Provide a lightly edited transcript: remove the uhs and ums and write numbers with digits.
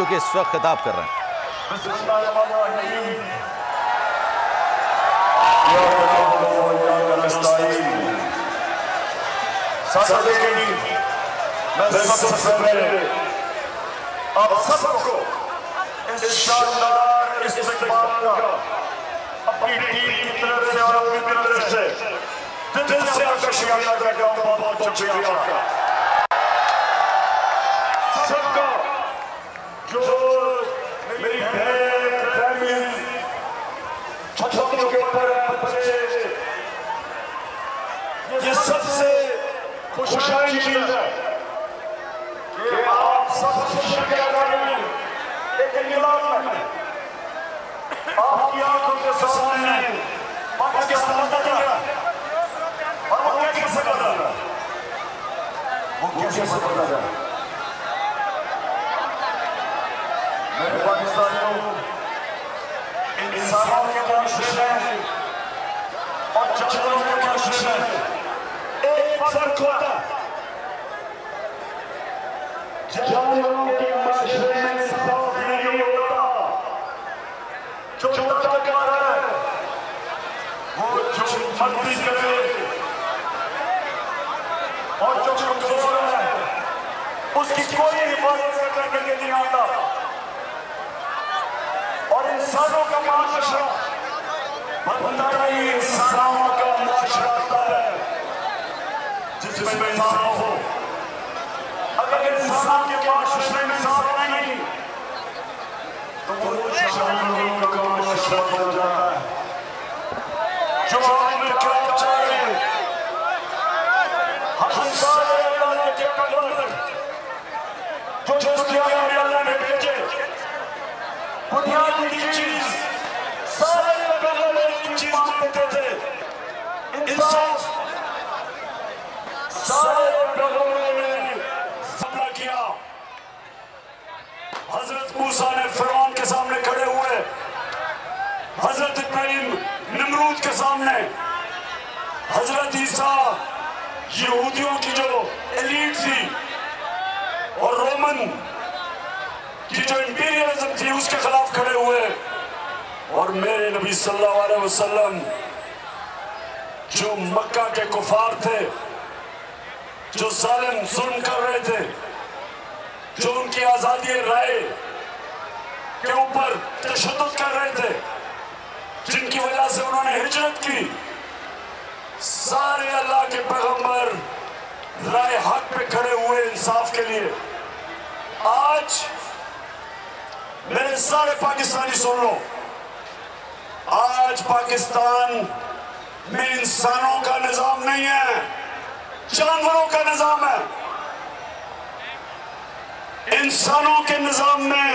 जो कि इस वक्त खिताब कर रहे हैं। सबसे पहले आप सबको इस शानदार इस्तेमाल का अपनी टीम की तरफ से और अपनी तरफ से दिल से आपका शुक्रिया अदा करता हूं। बहुत शुक्रिया आपका सबका। जो मेरी फैमिली छतों के ऊपर बच्चे, ये सबसे खुशहाली चीज है कि आप सब शुक्रिया अदा करें। एक इंकलाब में आपकी आंखों के सामने पाकिस्तान बदल रहा है और वो कैसे बदल रहा है, वो कैसे बदल रहा है। मेरे पाकिस्तानियों, इंसानों के माशरे में और जानवरों के माशरे में एक फर्क होता है। जानवरों के माशरे में इंसाफ नहीं होता। जो ताकतवर है वो जो मर्जी करे और जो कमजोर है उसकी कोई हिफाजत करने के लिए आता। और इंसानों का माशरा बनता नहीं, इंसानों का माशरा आता है जिसमें इंसाफ हो। अगर इंसान के माशरे में इंसाफ नहीं तो वो जानवरों का माशरा बन जाता है। जो हमें क्या चाहिए, हम सारे अल्लाह के पैगंबर जो अल्लाह ने भेजे, बुनियादी चीज सारे पैगंबर एक चीज मांगते थे, इंसाफ। सारे पैगंबरों ने हमला किया। हजरत मूसा ने फिरौन के सामने खड़े हुए, हजरत इब्राहिम नमरूद के सामने, हजरत ईसा यहूदियों की जो एलीट थी और रोमन की जो इंपीरियलिज्म थी उसके खिलाफ खड़े हुए। और मेरे नबी सल्लल्लाहु अलैहि वसल्लम जो मक्का के कुफार थे, जो जालिम जुल्म कर रहे थे, जो उनकी आजादी राय के ऊपर तशद्दुद कर रहे थे, जिनकी वजह से उन्होंने हिजरत की, सारे अल्लाह के पैगंबर राय हक पे खड़े हुए इंसाफ के लिए। आज मेरे सारे पाकिस्तानी सुन लो, आज पाकिस्तान में इंसानों का निजाम नहीं है, जानवरों का निजाम है। इंसानों के निजाम में